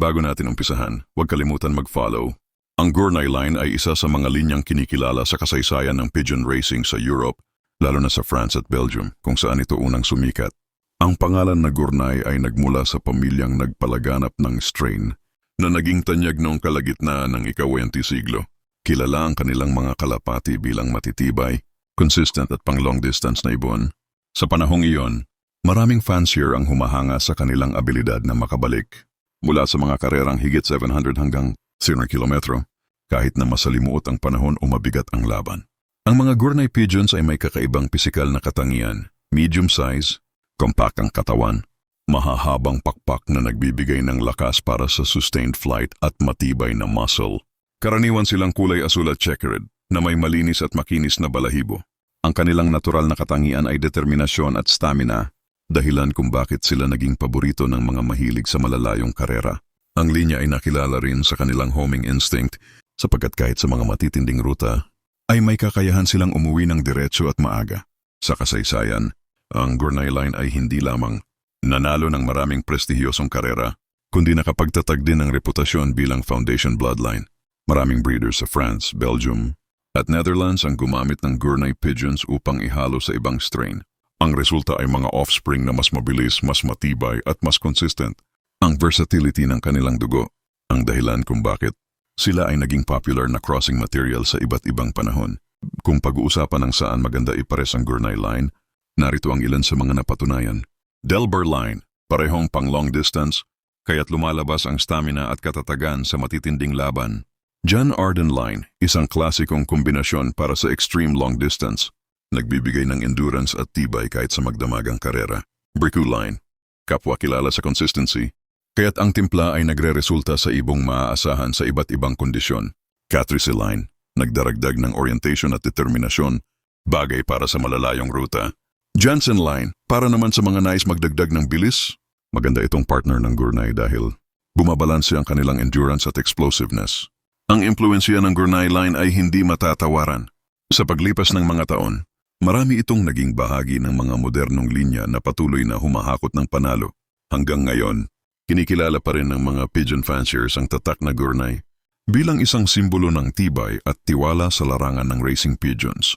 bago natin umpisahan, huwag kalimutan mag-follow. Ang Gournay Line ay isa sa mga linyang kinikilala sa kasaysayan ng pigeon racing sa Europe, lalo na sa France at Belgium, kung saan ito unang sumikat. Ang pangalan na Gournay ay nagmula sa pamilyang nagpalaganap ng strain na naging tanyag noong kalagitnaan ng ika-20 siglo. Kilala ang kanilang mga kalapati bilang matitibay, consistent at pang-long distance na ibon. Sa panahong iyon, maraming fancier ang humahanga sa kanilang abilidad na makabalik. Mula sa mga karerang higit 700 hanggang 0 kilometro, kahit na masalimuot ang panahon o mabigat ang laban. Ang mga Gournay pigeons ay may kakaibang pisikal na katangian, medium size, compact ang katawan, mahahabang pakpak na nagbibigay ng lakas para sa sustained flight at matibay na muscle. Karaniwan silang kulay asul at checkered na may malinis at makinis na balahibo. Ang kanilang natural na katangian ay determinasyon at stamina, dahilan kung bakit sila naging paborito ng mga mahilig sa malalayong karera. Ang linya ay nakilala rin sa kanilang homing instinct sapagkat kahit sa mga matitinding ruta, ay may kakayahan silang umuwi ng diretso at maaga. Sa kasaysayan, ang Gournay Line ay hindi lamang nanalo ng maraming prestihiyosong karera, kundi nakapagtatag din ng reputasyon bilang foundation bloodline. Maraming breeders sa France, Belgium, at Netherlands ang gumamit ng Gournay pigeons upang ihalo sa ibang strain. Ang resulta ay mga offspring na mas mabilis, mas matibay at mas consistent. Ang versatility ng kanilang dugo, ang dahilan kung bakit sila ay naging popular na crossing material sa iba't ibang panahon. Kung pag-uusapan ng saan maganda ipares ang Gournay Line, narito ang ilan sa mga napatunayan. Delbar Line, parehong pang long distance, kaya't lumalabas ang stamina at katatagan sa matitinding laban. John Arden Line, isang klasikong kombinasyon para sa extreme long distance. Nagbibigay ng endurance at tibay kahit sa magdamagang karera. Bricu Line, kapwa kilala sa consistency, kaya't ang timpla ay nagre-resulta sa ibong maaasahan sa iba't ibang kondisyon. Catrice Line, nagdaragdag ng orientation at determinasyon, bagay para sa malalayong ruta. Jansen Line, para naman sa mga nais magdagdag ng bilis. Maganda itong partner ng Gournay dahil bumabalanse ang kanilang endurance at explosiveness. Ang impluensya ng Gournay Line ay hindi matatawaran. Sa paglipas ng mga taon, marami itong naging bahagi ng mga modernong linya na patuloy na humahakot ng panalo. Hanggang ngayon, kinikilala pa rin ng mga pigeon fanciers ang tatak na Gournay bilang isang simbolo ng tibay at tiwala sa larangan ng racing pigeons.